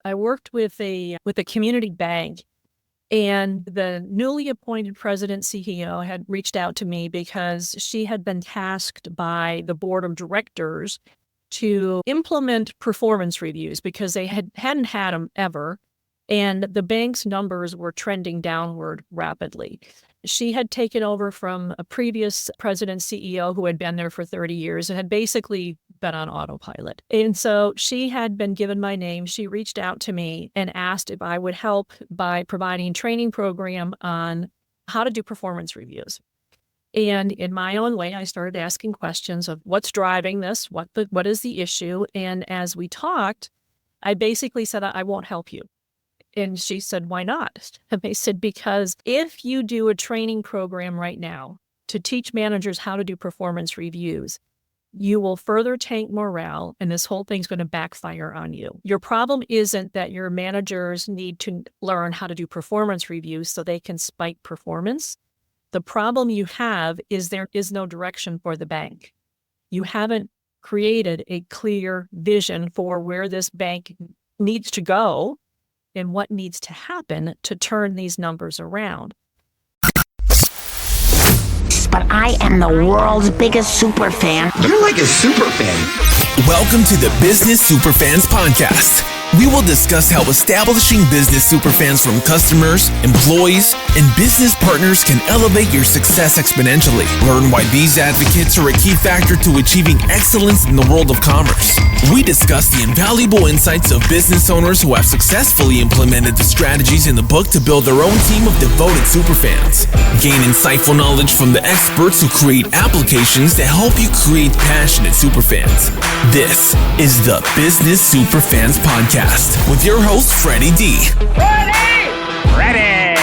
I worked with a community bank, and the newly appointed president CEO had reached out to me because she had been tasked by the board of directors to implement performance reviews because they hadn't had them ever, and the bank's numbers were trending downward rapidly. She had taken over from a previous president CEO who had been there for 30 years and had basically been on autopilot. And so she had been given my name. She reached out to me and asked if I would help by providing a training program on how to do performance reviews. And in my own way, I started asking questions of what's driving this, what is the issue. And as we talked, I basically said, I won't help you. And she said, why not? And I said, because if you do a training program right now to teach managers how to do performance reviews, you will further tank morale, and this whole thing's going to backfire on you. Your problem isn't that your managers need to learn how to do performance reviews so they can spike performance. The problem you have is there is no direction for the bank. You haven't created a clear vision for where this bank needs to go and what needs to happen to turn these numbers around. But I am the world's biggest super fan. You're like a super fan. Welcome to the Business Superfans podcast. We will discuss how establishing business superfans from customers, employees, and business partners can elevate your success exponentially. Learn why these advocates are a key factor to achieving excellence in the world of commerce. We discuss the invaluable insights of business owners who have successfully implemented the strategies in the book to build their own team of devoted superfans. Gain insightful knowledge from the experts who create applications to help you create passionate superfans. This is the Business Superfans podcast with your host, Freddy D. Freddy!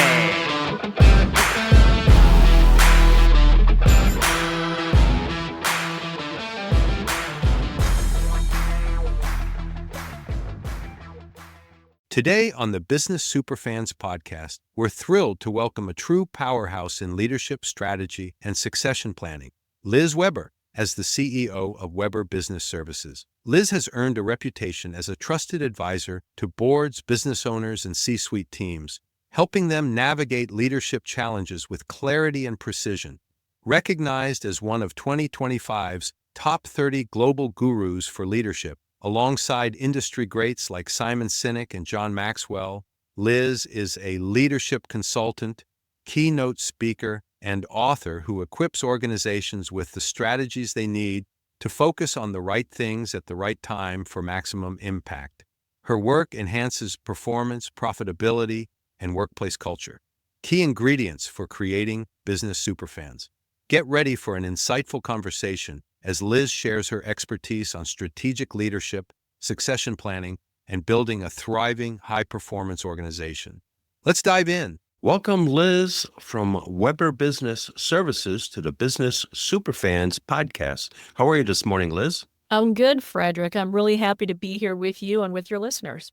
Today on the Business Superfans podcast, we're thrilled to welcome a true powerhouse in leadership, strategy, and succession planning, Liz Weber, as the CEO of Weber Business Services. Liz has earned a reputation as a trusted advisor to boards, business owners, and C-suite teams, helping them navigate leadership challenges with clarity and precision. Recognized as one of 2025's top 30 global gurus for leadership, alongside industry greats like Simon Sinek and John Maxwell, Liz is a leadership consultant, keynote speaker, and author who equips organizations with the strategies they need to focus on the right things at the right time for maximum impact. Her work enhances performance, profitability, and workplace culture, key ingredients for creating business superfans. Get ready for an insightful conversation as Liz shares her expertise on strategic leadership, succession planning, and building a thriving, high-performance organization. Let's dive in. Welcome, Liz, from Weber Business Services to the Business Superfans podcast. How are you this morning, Liz? I'm good, Frederick. I'm really happy to be here with you and with your listeners.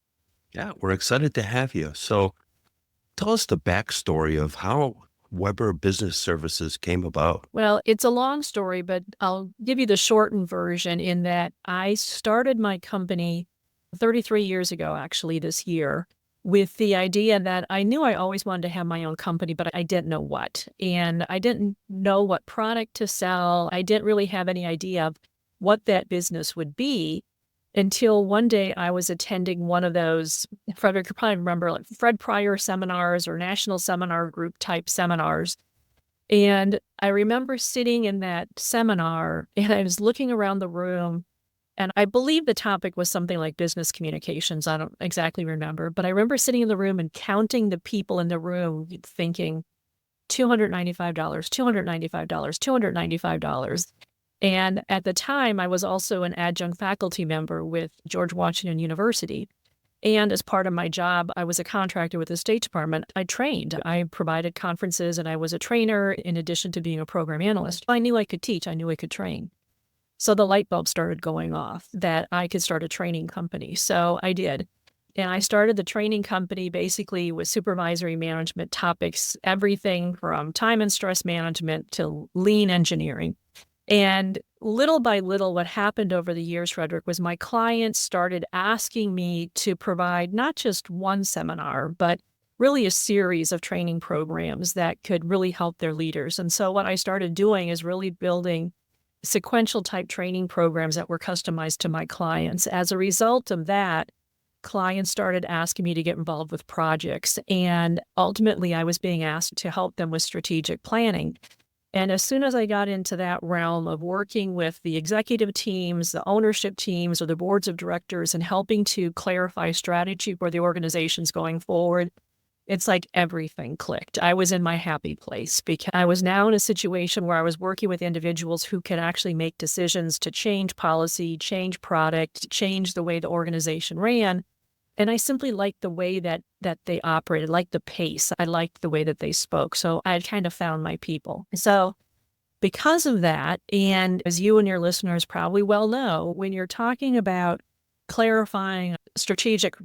Yeah, we're excited to have you. So tell us the backstory of how Weber Business Services came about. Well, it's a long story, but I'll give you the shortened version in that I started my company 33 years ago, actually, this year, with the idea that I knew I always wanted to have my own company, but I didn't know what. And I didn't know what product to sell. I didn't really have any idea of what that business would be until one day I was attending one of those, Frederick, you probably remember, like Fred Pryor seminars or National Seminar Group type seminars. And I remember sitting in that seminar and I was looking around the room, and I believe the topic was something like business communications. I don't exactly remember, but I remember sitting in the room and counting the people in the room thinking $295, $295, $295. And at the time, I was also an adjunct faculty member with George Washington University. And as part of my job, I was a contractor with the State Department. I trained. I provided conferences, and I was a trainer in addition to being a program analyst. I knew I could teach. I knew I could train. So the light bulb started going off that I could start a training company. So I did. And I started the training company basically with supervisory management topics, everything from time and stress management to lean engineering. And little by little, what happened over the years, Frederick, was my clients started asking me to provide not just one seminar, but really a series of training programs that could really help their leaders. And so what I started doing is really building sequential type training programs that were customized to my clients. As a result of that, clients started asking me to get involved with projects. And ultimately, I was being asked to help them with strategic planning. And as soon as I got into that realm of working with the executive teams, the ownership teams, or the boards of directors and helping to clarify strategy for the organizations going forward, it's like everything clicked. I was in my happy place because I was now in a situation where I was working with individuals who can actually make decisions to change policy, change product, change the way the organization ran. And I simply liked the way that they operated, liked the pace. I liked the way that they spoke. So I had kind of found my people. So because of that, and as you and your listeners probably well know, when you're talking about clarifying strategic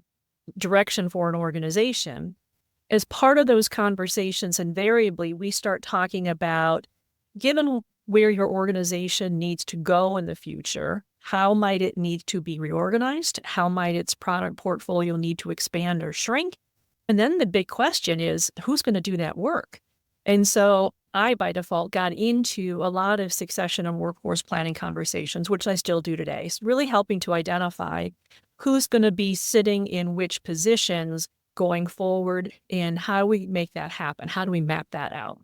direction for an organization, as part of those conversations, invariably, we start talking about, given where your organization needs to go in the future, how might it need to be reorganized? How might its product portfolio need to expand or shrink? And then the big question is, who's going to do that work? And so I, by default, got into a lot of succession and workforce planning conversations, which I still do today. It's really helping to identify who's going to be sitting in which positions going forward and how we make that happen. How do we map that out?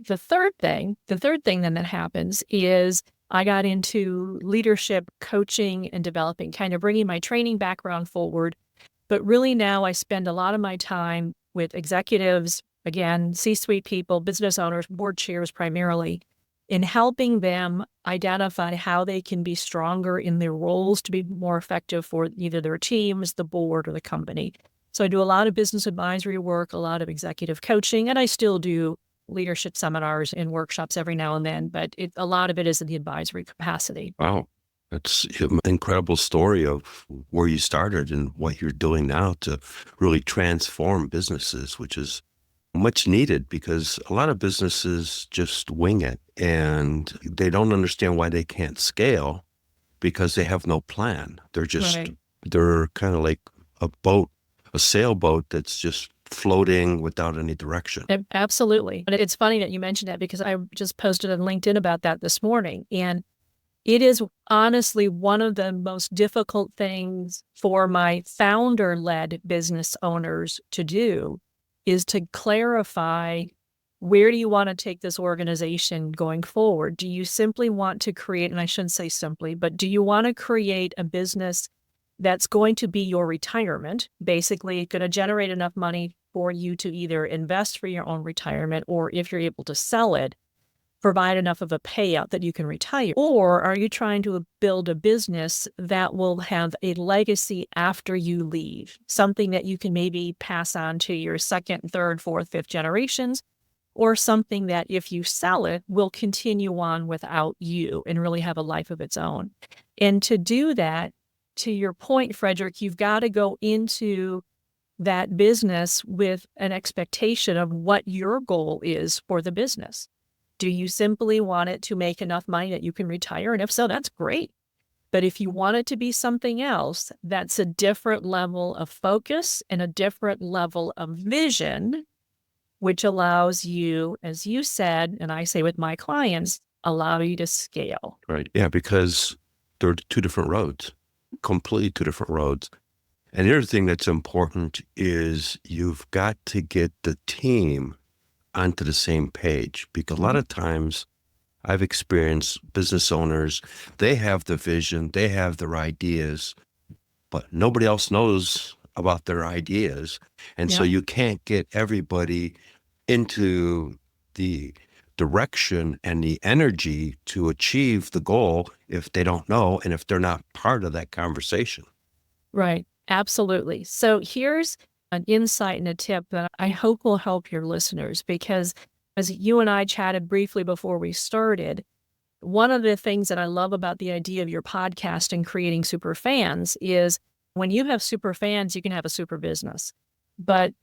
The third thing then that happens is I got into leadership coaching and developing, kind of bringing my training background forward. But really now I spend a lot of my time with executives, again, C-suite people, business owners, board chairs primarily, in helping them identify how they can be stronger in their roles to be more effective for either their teams, the board, or the company. So I do a lot of business advisory work, a lot of executive coaching, and I still do leadership seminars and workshops every now and then, but a lot of it is in the advisory capacity. Wow. That's an incredible story of where you started and what you're doing now to really transform businesses, which is much needed because a lot of businesses just wing it and they don't understand why they can't scale because they have no plan. They're just, Right. they're kind of like a boat, a sailboat that's just floating without any direction. Absolutely. And it's funny that you mentioned that because I just posted on LinkedIn about that this morning. And it is honestly one of the most difficult things for my founder-led business owners to do is to clarify, where do you want to take this organization going forward? Do you simply want to create, and I shouldn't say simply, but do you want to create a business that's going to be your retirement, basically going to generate enough money for you to either invest for your own retirement, or if you're able to sell it, provide enough of a payout that you can retire? Or are you trying to build a business that will have a legacy after you leave, something that you can maybe pass on to your second, third, fourth, fifth generations, or something that if you sell it will continue on without you and really have a life of its own? And to do that, to your point, Frederick, you've got to go into that business with an expectation of what your goal is for the business. Do you simply want it to make enough money that you can retire? And if so, that's great. But if you want it to be something else, that's a different level of focus and a different level of vision, which allows you, as you said, and I say with my clients, allow you to scale. Right. Yeah, because they're two different roads, completely two different roads. And the other thing that's important is you've got to get the team onto the same page, because a lot of times I've experienced business owners, they have the vision, they have their ideas, but nobody else knows about their ideas. And so you can't get everybody into the direction and the energy to achieve the goal if they don't know and if they're not part of that conversation. Right. Absolutely. So here's an insight and a tip that I hope will help your listeners, because as you and I chatted briefly before we started, one of the things that I love about the idea of your podcast and creating Superfans is when you have Superfans, you can have a super business. But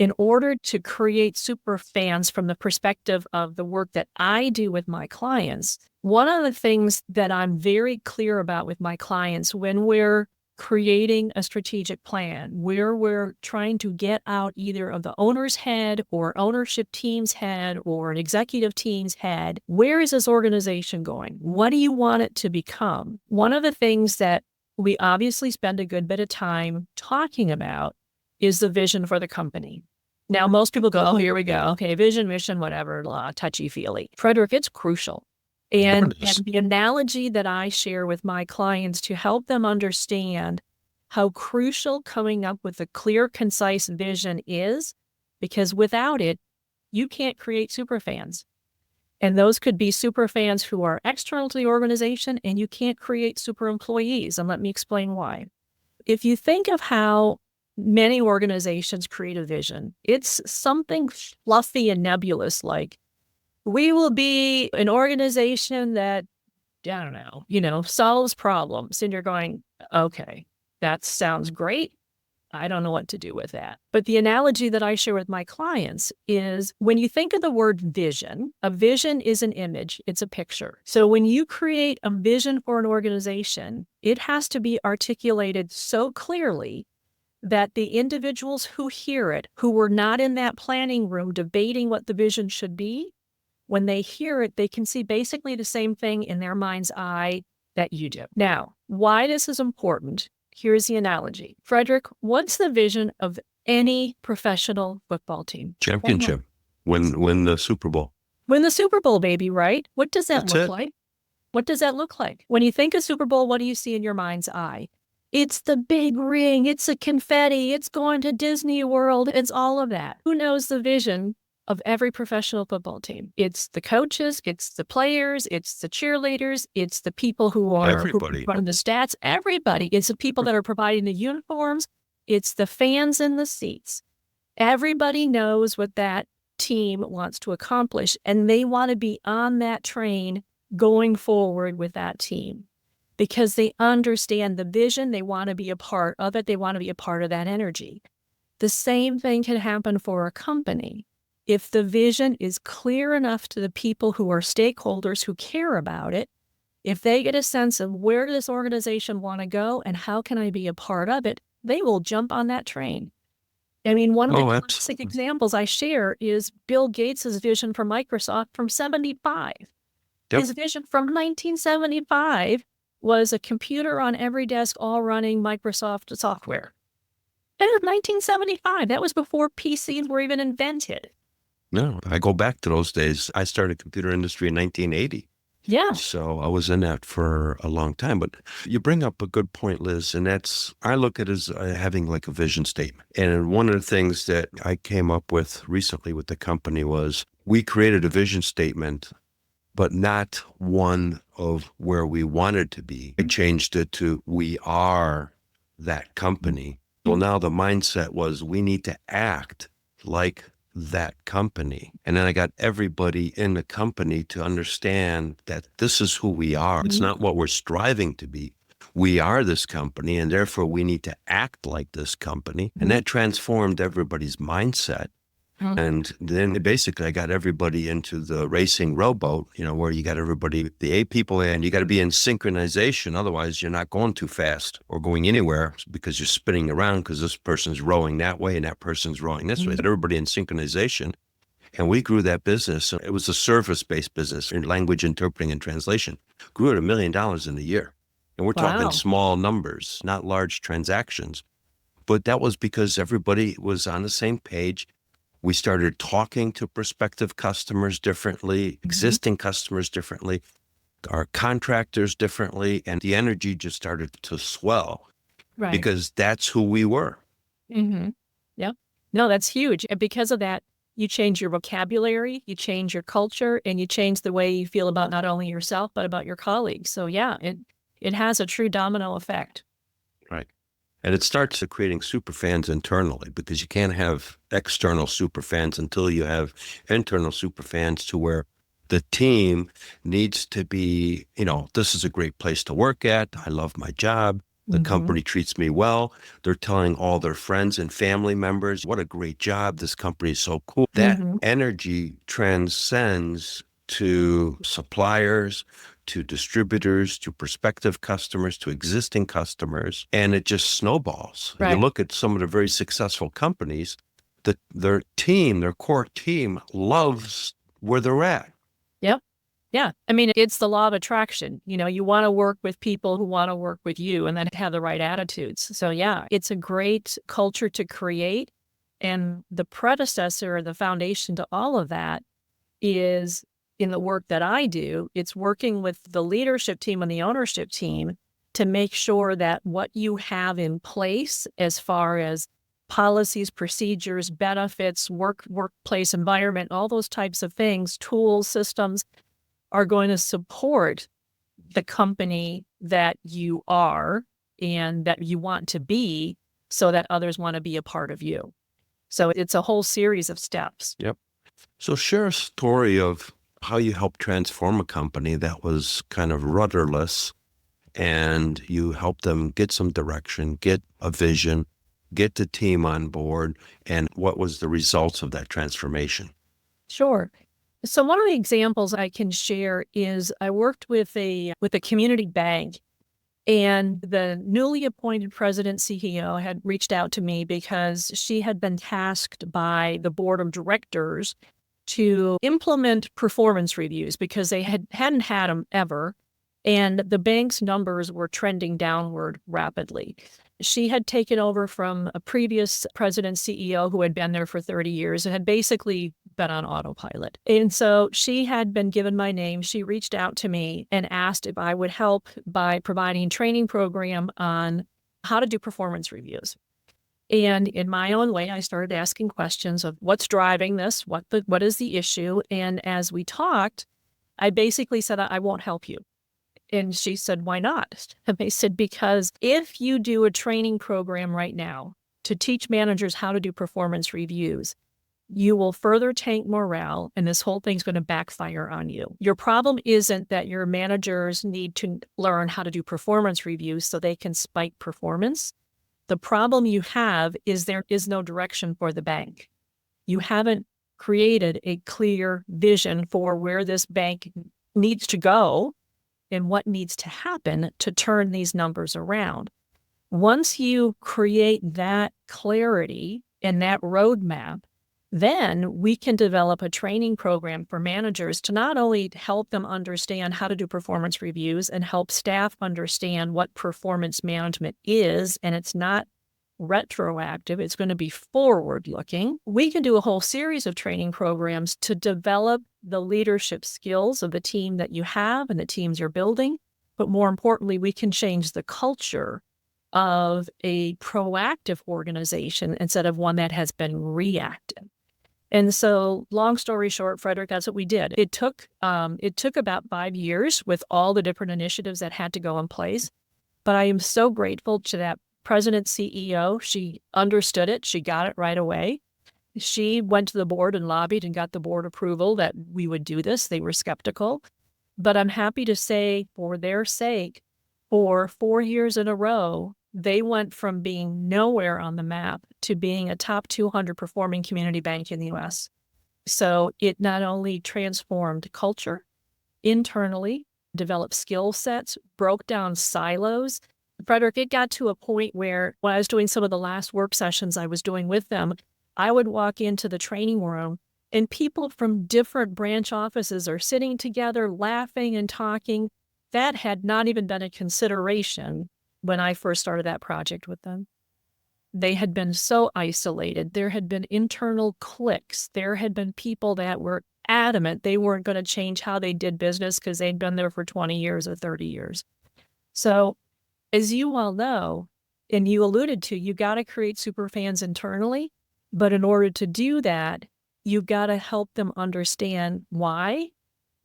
in order to create super fans from the perspective of the work that I do with my clients, one of the things that I'm very clear about with my clients when we're creating a strategic plan, where we're trying to get out either of the owner's head or ownership team's head or an executive team's head, where is this organization going? What do you want it to become? One of the things that we obviously spend a good bit of time talking about is the vision for the company. Now, most people go, oh, here we go. Okay, vision, mission, whatever, touchy-feely. Frederick, it's crucial. And the analogy that I share with my clients to help them understand how crucial coming up with a clear, concise vision is, because without it, you can't create superfans. And those could be superfans who are external to the organization, and you can't create super employees. And let me explain why. If you think of how many organizations create a vision, it's something fluffy and nebulous, like, we will be an organization that, I don't know, solves problems. And you're going, okay, that sounds great. I don't know what to do with that. But the analogy that I share with my clients is when you think of the word vision, a vision is an image, it's a picture. So when you create a vision for an organization, it has to be articulated so clearly that the individuals who hear it, who were not in that planning room debating what the vision should be, when they hear it, they can see basically the same thing in their mind's eye that you do. Now, why this is important, here's the analogy. Frederick, what's the vision of any professional football team? Championship. Win the Super Bowl. Win the Super Bowl, baby, right? What does that look like? What does that look like? When you think of Super Bowl, what do you see in your mind's eye? It's the big ring. It's the confetti. It's going to Disney World. It's all of that. Who knows the vision of every professional football team? It's the coaches, it's the players, it's the cheerleaders, it's the people who are running the stats, everybody. It's the people that are providing the uniforms, it's the fans in the seats. Everybody knows what that team wants to accomplish, and they want to be on that train going forward with that team because they understand the vision, they want to be a part of it, they want to be a part of that energy. The same thing can happen for a company. If the vision is clear enough to the people who are stakeholders who care about it, if they get a sense of where does this organization want to go and how can I be a part of it, they will jump on that train. I mean, one of the classic examples I share is Bill Gates' vision for Microsoft from 75. Yep. His vision from 1975 was a computer on every desk all running Microsoft software. And it was 1975. That was before PCs were even invented. No, I go back to those days. I started computer industry in 1980. Yeah. So I was in that for a long time. But you bring up a good point, Liz, and that's, I look at it as having like a vision statement. And one of the things that I came up with recently with the company was we created a vision statement, but not one of where we wanted to be. I changed it to we are that company. Well, now the mindset was we need to act like that company. And then I got everybody in the company to understand that this is who we are. It's not what we're striving to be. We are this company, and therefore we need to act like this company. And that transformed everybody's mindset. And then basically I got everybody into the racing rowboat, where you got everybody, the 8 people in, you got to be in synchronization. Otherwise you're not going too fast or going anywhere because you're spinning around because this person's rowing that way and that person's rowing this way. Got everybody in synchronization. And we grew that business. It was a service-based business in language interpreting and translation. Grew at $1 million in a year. And we're talking small numbers, not large transactions. But that was because everybody was on the same page. We started talking to prospective customers differently, existing customers differently, our contractors differently, and the energy just started to swell because that's who we were. Yeah. No, that's huge. And because of that, you change your vocabulary, you change your culture, and you change the way you feel about not only yourself, but about your colleagues. So yeah, it has a true domino effect. Right. And it starts creating superfans internally because you can't have external superfans until you have internal superfans to where the team needs to be, this is a great place to work at. I love my job. The Mhm. company treats me well. They're telling all their friends and family members, what a great job. This company is so cool. That Mhm. energy transcends to suppliers, to distributors, to prospective customers, to existing customers, and it just snowballs. You Right. look at some of the very successful companies, their team, their core team loves where they're at. Yep. Yeah. I mean, it's the law of attraction. You want to work with people who want to work with you and then have the right attitudes. So, yeah, it's a great culture to create. And the predecessor or the foundation to all of that is in the work that I do. It's working with the leadership team and the ownership team to make sure that what you have in place as far as policies, procedures, benefits, workplace environment, all those types of things, tools, systems, are going to support the company that you are and that you want to be so that others want to be a part of you. So it's a whole series of steps. Yep. So share a story of how you helped transform a company that was kind of rudderless and you helped them get some direction, get a vision, get the team on board, and what was the results of that transformation? Sure. So one of the examples I can share is I worked with a community bank, and the newly appointed president CEO had reached out to me because she had been tasked by the board of directors to implement performance reviews because they hadn't had them ever, and the bank's numbers were trending downward rapidly. She had taken over from a previous president CEO who had been there for 30 years and had basically been on autopilot. And so she had been given my name. She reached out to me and asked if I would help by providing a training program on how to do performance reviews. And in my own way, I started asking questions of what's driving this, what is the issue. And as we talked, I basically said, I won't help you. And she said, why not? And I said, because if you do a training program right now to teach managers how to do performance reviews, you will further tank morale, and this whole thing's going to backfire on you. Your problem isn't that your managers need to learn how to do performance reviews so they can spike performance. The problem you have is there is no direction for the bank. You haven't created a clear vision for where this bank needs to go and what needs to happen to turn these numbers around. Once you create that clarity and that roadmap, then we can develop a training program for managers to not only help them understand how to do performance reviews and help staff understand what performance management is, and it's not retroactive, it's going to be forward-looking. We can do a whole series of training programs to develop the leadership skills of the team that you have and the teams you're building. But more importantly, we can change the culture of a proactive organization instead of one that has been reactive. And so, long story short, Frederick, that's what we did. It took about 5 years with all the different initiatives that had to go in place. But I am so grateful to that president CEO. She understood it. She got it right away. She went to the board and lobbied and got the board approval that we would do this. They were skeptical. But I'm happy to say, for their sake, for 4 years in a row, they went from being nowhere on the map to being a top 200 performing community bank in the U.S. So it not only transformed culture internally, developed skill sets, broke down silos. Frederick, it got to a point where when I was doing some of the last work sessions I was doing with them, I would walk into the training room and people from different branch offices are sitting together, laughing and talking. That had not even been a consideration when I first started that project with them. They had been so isolated. There had been internal cliques. There had been people that were adamant they weren't going to change how they did business because they'd been there for 20 years or 30 years. So as you all know, and you alluded to, you got to create superfans internally. But in order to do that, you've got to help them understand why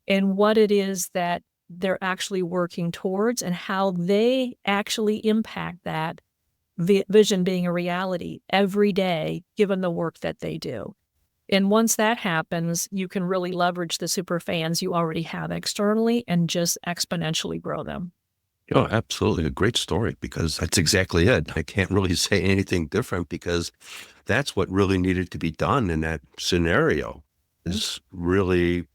and what it is that they're actually working towards and how they actually impact that vision being a reality every day, given the work that they do. And once that happens, you can really leverage the super fans you already have externally and just exponentially grow them. Oh, absolutely. A great story because that's exactly it. I can't really say anything different because that's what really needed to be done in that scenario is really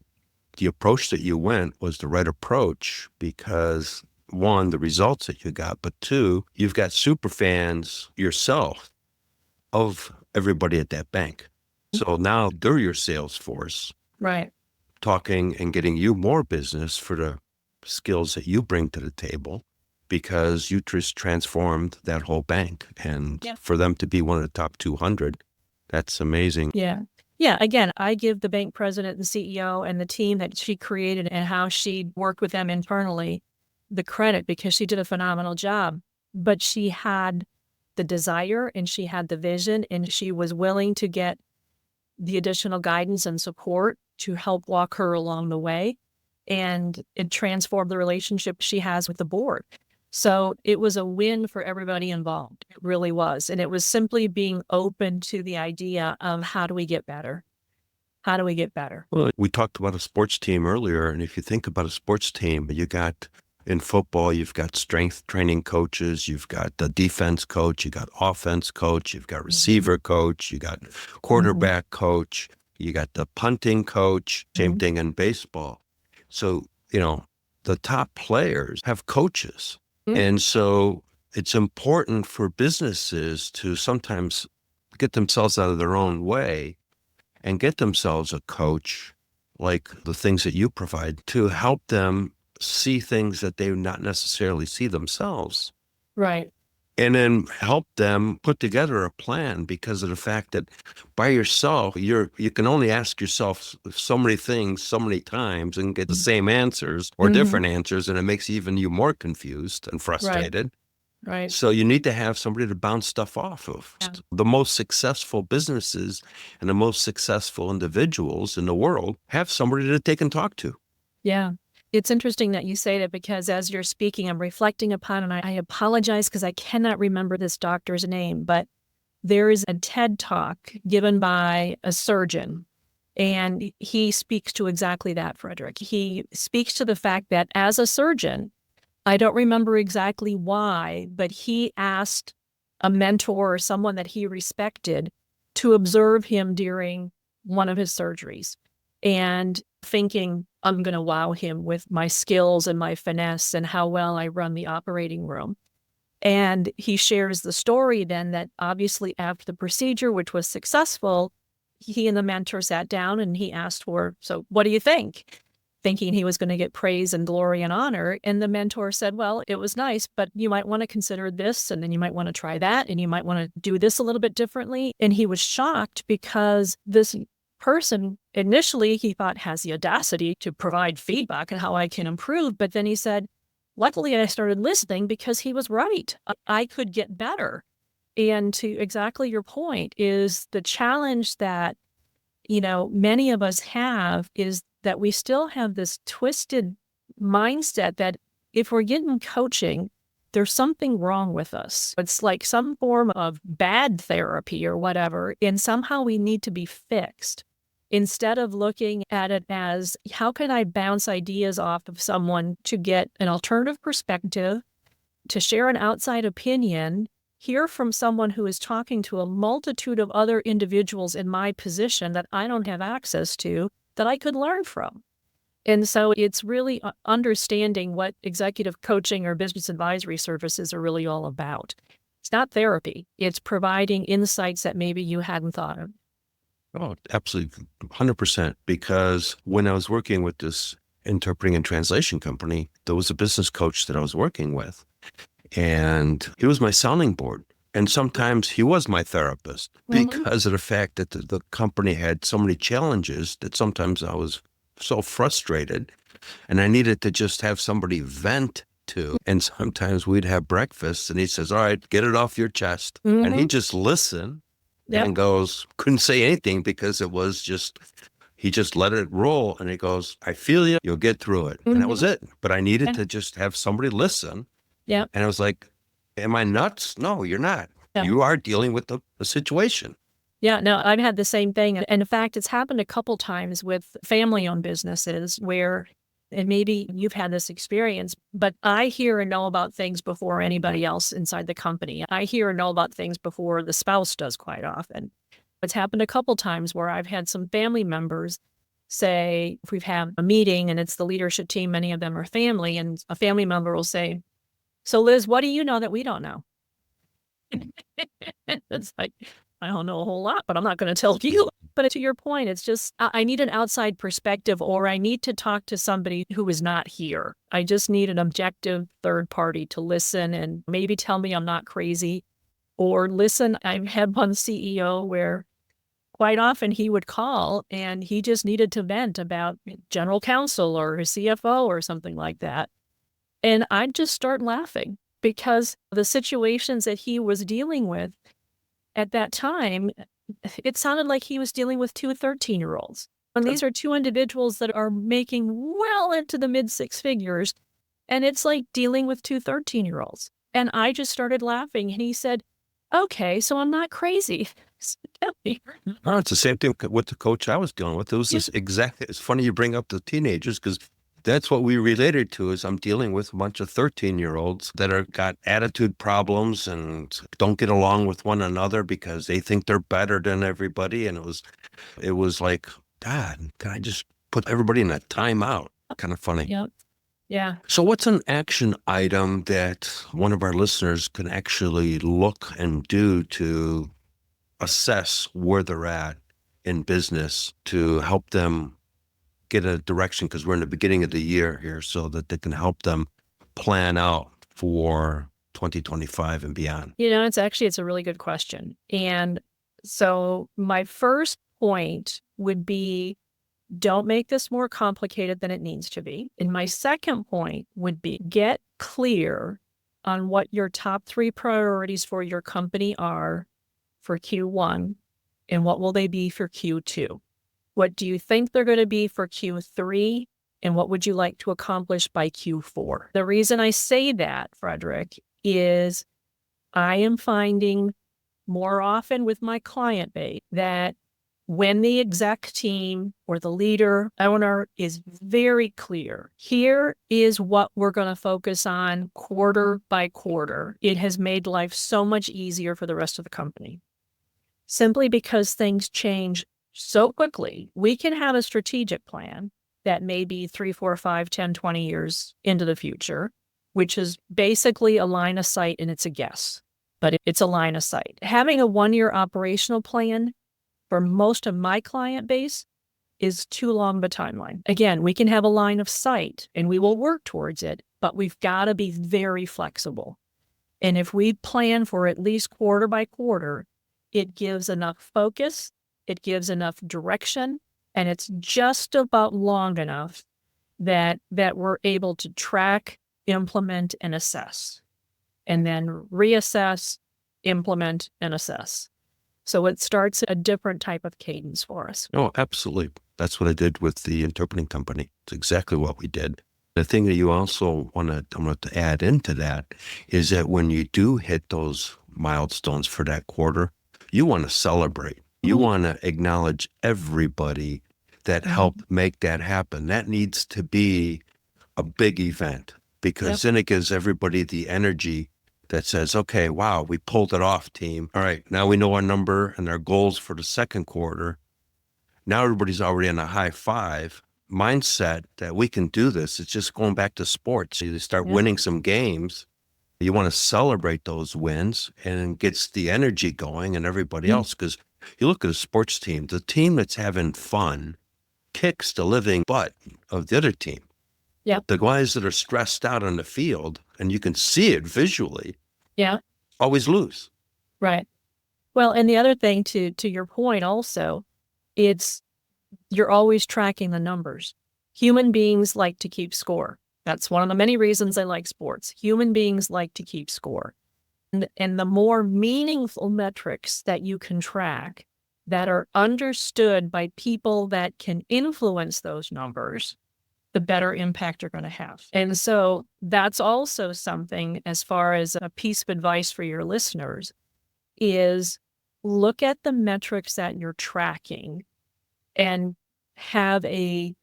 the approach that you went was the right approach because one, the results that you got, but two, you've got super fans yourself of everybody at that bank. So now they're your sales force Right. talking and getting you more business for the skills that you bring to the table because you just transformed that whole bank. And Yeah. for them to be one of the top 200, that's amazing. Yeah. Yeah. Again, I give the bank president and CEO and the team that she created and how she worked with them internally the credit because she did a phenomenal job. But she had the desire and she had the vision and she was willing to get the additional guidance and support to help walk her along the way. And it transformed the relationship she has with the board. So it was a win for everybody involved. It really was. And it was simply being open to the idea of how do we get better? How do we get better? Well, we talked about a sports team earlier. And if you think about a sports team, you got in football, you've got strength training coaches, you've got the defense coach, you got offense coach, you've got receiver coach, you got quarterback coach, you got the punting coach, same thing in baseball. So, the top players have coaches. And so it's important for businesses to sometimes get themselves out of their own way and get themselves a coach like the things that you provide to help them see things that they not necessarily see themselves. Right. And then help them put together a plan because of the fact that by yourself, you can only ask yourself so many things so many times and get the same answers or different answers. And it makes even you more confused and frustrated. Right. So you need to have somebody to bounce stuff off of. Yeah. The most successful businesses and the most successful individuals in the world have somebody that they can talk to. Yeah. It's interesting that you say that because as you're speaking, I'm reflecting upon, and I apologize because I cannot remember this doctor's name, but there is a TED Talk given by a surgeon, and he speaks to exactly that, Frederick. He speaks to the fact that as a surgeon, I don't remember exactly why, but he asked a mentor or someone that he respected to observe him during one of his surgeries and thinking, I'm going to wow him with my skills and my finesse and how well I run the operating room. And he shares the story then that obviously after the procedure, which was successful, he and the mentor sat down and he asked for, so what do you think? Thinking he was going to get praise and glory and honor. And the mentor said, well, it was nice, but you might want to consider this, and then you might want to try that, and you might want to do this a little bit differently. And he was shocked because this person initially he thought has the audacity to provide feedback and how I can improve. But then he said, luckily I started listening because he was right. I could get better. And to exactly your point is the challenge that, many of us have is that we still have this twisted mindset that if we're getting coaching, there's something wrong with us. It's like some form of bad therapy or whatever, and somehow we need to be fixed. Instead of looking at it as, how can I bounce ideas off of someone to get an alternative perspective, to share an outside opinion, hear from someone who is talking to a multitude of other individuals in my position that I don't have access to, that I could learn from. And so it's really understanding what executive coaching or business advisory services are really all about. It's not therapy. It's providing insights that maybe you hadn't thought of. Oh, absolutely. 100%. Because when I was working with this interpreting and translation company, there was a business coach that I was working with, and he was my sounding board. And sometimes he was my therapist because of the fact that the company had so many challenges that sometimes I was so frustrated and I needed to just have somebody vent to. And sometimes we'd have breakfast and he says, all right, get it off your chest. And he just listened and goes, couldn't say anything because it was just, he just let it roll. And he goes, I feel you, you'll get through it. And that was it. But I needed to just have somebody listen. Yeah. And I was like, am I nuts? No, you're not. Yeah. You are dealing with the situation. Yeah, no, I've had the same thing. And in fact, it's happened a couple times with family-owned businesses where and maybe you've had this experience, but I hear and know about things before anybody else inside the company. I hear and know about things before the spouse does quite often. It's happened a couple times where I've had some family members say, if we've had a meeting and it's the leadership team, many of them are family, and a family member will say, "So Liz, what do you know that we don't know?" It's like, I don't know a whole lot, but I'm not going to tell you. But to your point, it's just, I need an outside perspective, or I need to talk to somebody who is not here. I just need an objective third party to listen and maybe tell me I'm not crazy, or listen. I've had one CEO where quite often he would call and he just needed to vent about general counsel or his CFO or something like that. And I'd just start laughing because the situations that he was dealing with at that time, it sounded like he was dealing with two 13-year-olds. And these are two individuals that are making well into the mid six figures. And it's like dealing with two 13-year-olds. And I just started laughing. And he said, "Okay, so I'm not crazy." Oh, it's the same thing with the coach I was dealing with. It was this exact. It's funny you bring up the teenagers because that's what we related to. Is I'm dealing with a bunch of 13-year-olds that are got attitude problems and don't get along with one another because they think they're better than everybody. And it was like, God, can I just put everybody in a timeout? Kind of funny. Yep. Yeah. So what's an action item that one of our listeners can actually look and do to assess where they're at in business to help them get a direction? Because we're in the beginning of the year here, so that they can help them plan out for 2025 and beyond. It's a really good question. And so my first point would be, don't make this more complicated than it needs to be. And my second point would be, get clear on what your top 3 priorities for your company are for Q1 and what will they be for Q2. What do you think they're going to be for Q3? And what would you like to accomplish by Q4? The reason I say that, Frederick, is I am finding more often with my client base that when the exec team or the leader, owner is very clear, here is what we're going to focus on quarter by quarter, it has made life so much easier for the rest of the company. Simply because things change so quickly, we can have a strategic plan that may be 3, 4, 5, 10, 20 years into the future, which is basically a line of sight, and it's a guess, but it's a line of sight. Having a 1-year operational plan for most of my client base is too long of a timeline. Again, we can have a line of sight and we will work towards it, but we've got to be very flexible. And if we plan for at least quarter by quarter, it gives enough focus, it gives enough direction, and it's just about long enough that we're able to track, implement, and assess, and then reassess, implement, and assess. So it starts a different type of cadence for us. Oh, absolutely. That's what I did with the interpreting company. It's exactly what we did. The thing that you also want to add into that is that when you do hit those milestones for that quarter, you want to celebrate. You want to acknowledge everybody that helped make that happen. That needs to be a big event because then it gives everybody the energy that says, okay, wow, we pulled it off, team. All right, now we know our number and our goals for the second quarter. Now everybody's already in a high five mindset that we can do this. It's just going back to sports. You start winning some games. You want to celebrate those wins, and it gets the energy going and everybody else. Because you look at a sports team, the team that's having fun kicks the living butt of the other team. Yeah. The guys that are stressed out on the field, and you can see it visually, always lose. Right. Well, and the other thing to your point also, you're always tracking the numbers. Human beings like to keep score. That's one of the many reasons I like sports. Human beings like to keep score. And the more meaningful metrics that you can track that are understood by people that can influence those numbers, the better impact you're going to have. And so that's also something, as far as a piece of advice for your listeners, is look at the metrics that you're tracking and have a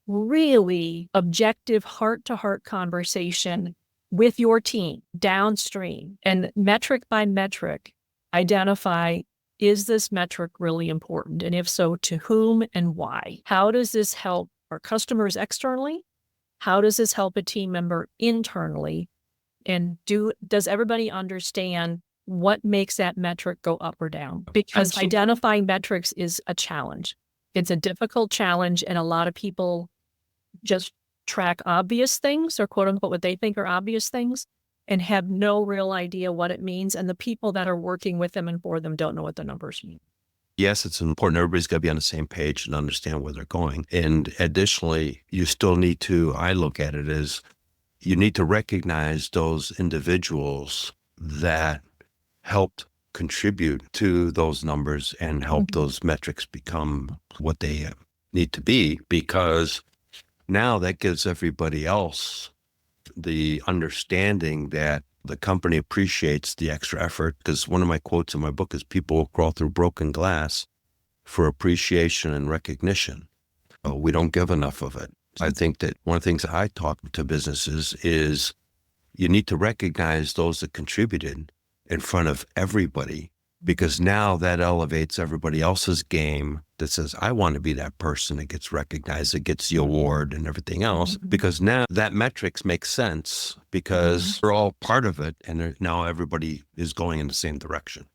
really objective heart-to-heart conversation with your team downstream and metric by metric identify, is this metric really important? And if so, to whom and why? How does this help our customers externally? How does this help a team member internally? And does everybody understand what makes that metric go up or down? Because identifying metrics is a challenge. It's a difficult challenge, and a lot of people just track obvious things, or quote unquote what they think are obvious things, and have no real idea what it means. And the people that are working with them and for them don't know what the numbers mean. Yes, it's important. Everybody's got to be on the same page and understand where they're going. And additionally, you still need to, I look at it as, you need to recognize those individuals that helped contribute to those numbers and help those metrics become what they need to be, because now that gives everybody else the understanding that the company appreciates the extra effort. Because one of my quotes in my book is, people will crawl through broken glass for appreciation and recognition. We don't give enough of it. I think that one of the things that I talk to businesses is, you need to recognize those that contributed in front of everybody, because now that elevates everybody else's game that says, I want to be that person that gets recognized, that gets the award and everything else, because now that metrics make sense, because we're all part of it, and now everybody is going in the same direction.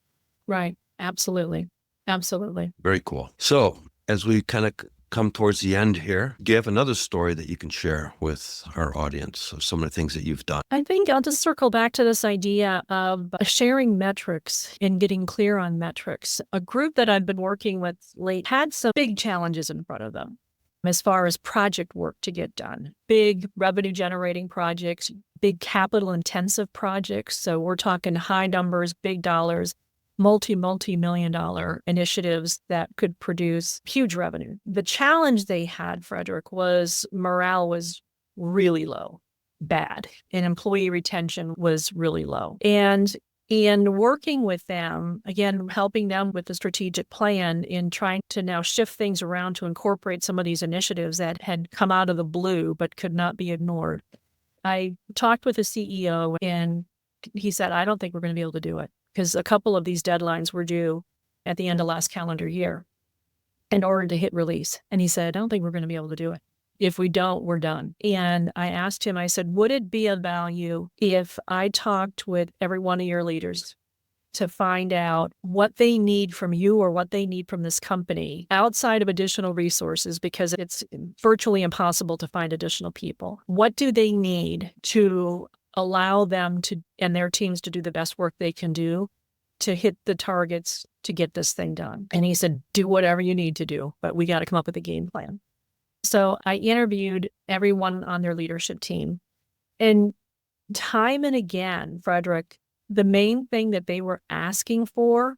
Right. Absolutely. Absolutely. Very cool. So as we kind of come towards the end here, do you have another story that you can share with our audience of some of the things that you've done? I think I'll just circle back to this idea of sharing metrics and getting clear on metrics. A group that I've been working with late had some big challenges in front of them as far as project work to get done. Big revenue generating projects, big capital intensive projects. So we're talking high numbers, big dollars, multi-million dollar initiatives that could produce huge revenue. The challenge they had, Frederick, was morale was really low, bad, and employee retention was really low. And in working with them, again, helping them with the strategic plan in trying to now shift things around to incorporate some of these initiatives that had come out of the blue but could not be ignored. I talked with the CEO, and he said, I don't think we're going to be able to do it, because a couple of these deadlines were due at the end of last calendar year in order to hit release. And he said, I don't think we're going to be able to do it. If we don't, we're done. And I asked him, I said, would it be of value if I talked with every one of your leaders to find out what they need from you or what they need from this company outside of additional resources, because it's virtually impossible to find additional people? What do they need to allow them to and their teams to do the best work they can do to hit the targets to get this thing done? And he said, do whatever you need to do, but we got to come up with a game plan. So I interviewed everyone on their leadership team, and time and again, Frederick, the main thing that they were asking for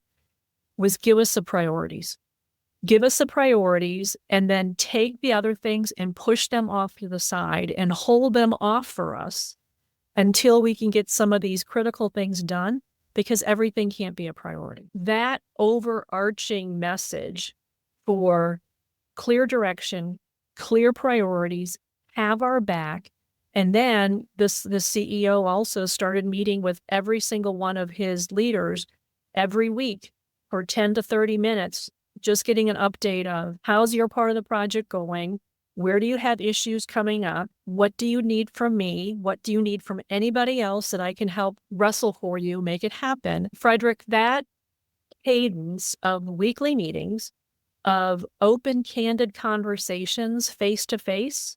was, give us the priorities. Give us the priorities, and then take the other things and push them off to the side and hold them off for us until we can get some of these critical things done, because everything can't be a priority. That overarching message for clear direction, clear priorities, have our back. And then the CEO also started meeting with every single one of his leaders every week for 10 to 30 minutes, just getting an update of, how's your part of the project going? Where do you have issues coming up? What do you need from me? What do you need from anybody else that I can help wrestle for you, make it happen? Frederick, that cadence of weekly meetings, of open, candid conversations face to face,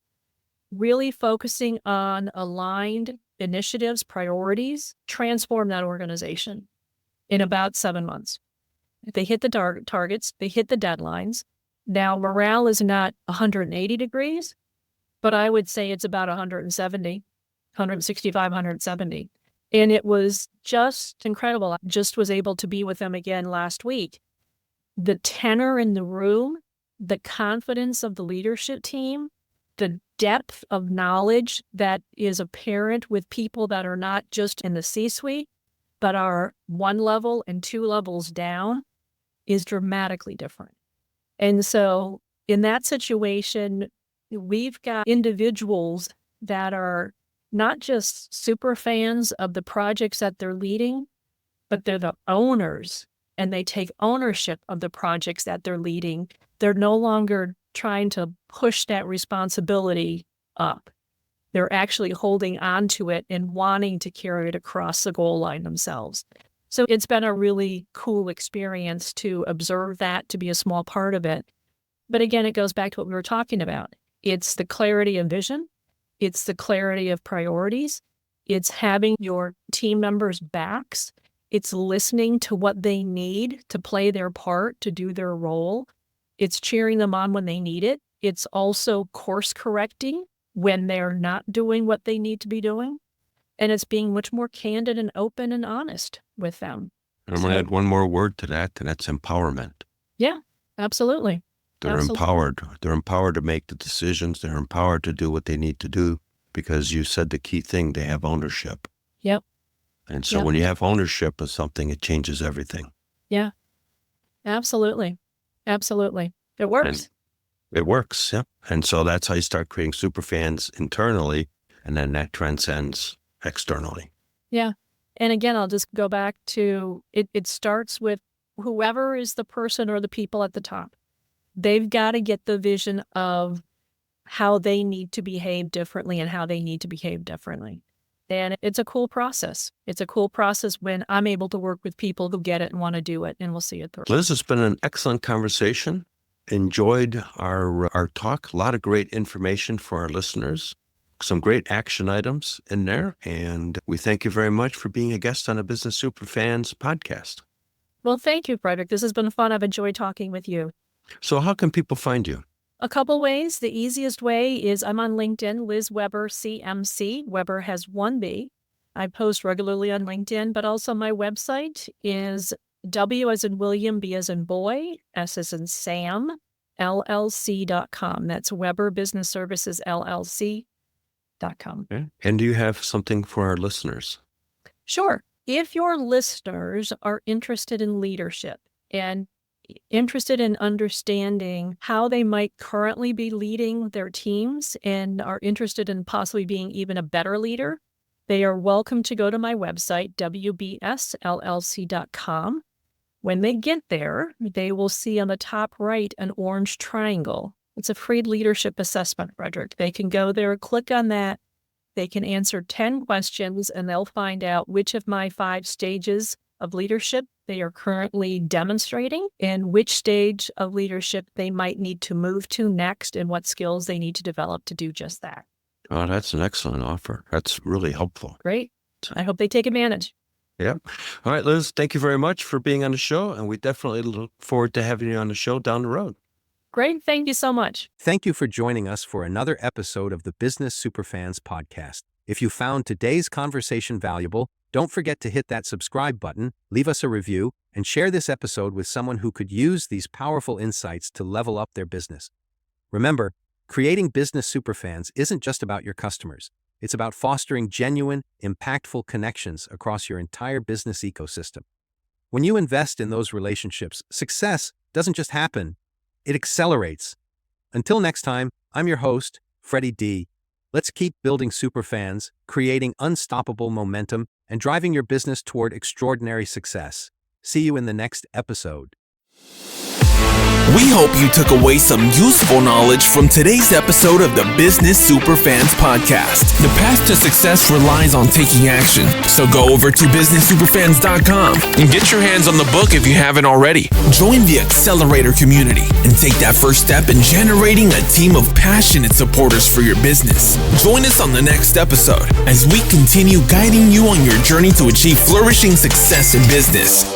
really focusing on aligned initiatives, priorities, transform that organization in about 7 months. They hit the targets, they hit the deadlines. Now, morale is not 180 degrees, but I would say it's about 170, 165, 170. And it was just incredible. I just was able to be with them again last week. The tenor in the room, the confidence of the leadership team, the depth of knowledge that is apparent with people that are not just in the C-suite, but are 1 level and 2 levels down, is dramatically different. And so in that situation, we've got individuals that are not just super fans of the projects that they're leading, but they're the owners, and they take ownership of the projects that they're leading. They're no longer trying to push that responsibility up. They're actually holding on to it and wanting to carry it across the goal line themselves. So it's been a really cool experience to observe that, to be a small part of it. But again, it goes back to what we were talking about. It's the clarity of vision. It's the clarity of priorities. It's having your team members' backs. It's listening to what they need to play their part, to do their role. It's cheering them on when they need it. It's also course correcting when they're not doing what they need to be doing. And it's being much more candid and open and honest with them. I'm going to add one more word to that, and that's empowerment. Yeah, absolutely. They're empowered. They're empowered to make the decisions. They're empowered to do what they need to do because you said the key thing, they have ownership. Yep. And so when you have ownership of something, it changes everything. Yeah, absolutely. Absolutely. It works. It works, yeah. And so that's how you start creating superfans internally, and then that transcends externally. Yeah. And again, I'll just go back to it starts with whoever is the person or the people at the top. They've got to get the vision of how they need to behave differently and how they need to behave differently. And it's a cool process. It's a cool process when I'm able to work with people who get it and want to do it, and we'll see it through. Liz, it's been an excellent conversation. Enjoyed our talk. A lot of great information for our listeners. Some great action items in there. And we thank you very much for being a guest on a Business Superfans podcast. Well, thank you, Frederick. This has been fun. I've enjoyed talking with you. So how can people find you? A couple ways. The easiest way is I'm on LinkedIn, Liz Weber, CMC. Weber has one B. I post regularly on LinkedIn, but also my website is W as in William, B as in boy, S as in Sam, LLC.com. That's Weber Business Services, LLC.com. Okay. And do you have something for our listeners? Sure. If your listeners are interested in leadership and interested in understanding how they might currently be leading their teams and are interested in possibly being even a better leader, they are welcome to go to my website, wbsllc.com. When they get there, they will see on the top right an orange triangle. It's a free leadership assessment, Frederick. They can go there, click on that. They can answer 10 questions, and they'll find out which of my 5 stages of leadership they are currently demonstrating and which stage of leadership they might need to move to next and what skills they need to develop to do just that. Oh, that's an excellent offer. That's really helpful. Great. I hope they take advantage. Yeah. All right, Liz, thank you very much for being on the show, and we definitely look forward to having you on the show down the road. Great. Thank you so much. Thank you for joining us for another episode of the Business Superfans podcast. If you found today's conversation valuable, don't forget to hit that subscribe button, leave us a review, and share this episode with someone who could use these powerful insights to level up their business. Remember, creating business superfans isn't just about your customers. It's about fostering genuine, impactful connections across your entire business ecosystem. When you invest in those relationships, success doesn't just happen, it accelerates. Until next time, I'm your host, Freddy D. Let's keep building superfans, creating unstoppable momentum, and driving your business toward extraordinary success. See you in the next episode. We hope you took away some useful knowledge from today's episode of the Business Superfans podcast. The path to success relies on taking action. So go over to businesssuperfans.com and get your hands on the book if you haven't already. Join the Accelerator community and take that first step in generating a team of passionate supporters for your business. Join us on the next episode as we continue guiding you on your journey to achieve flourishing success in business.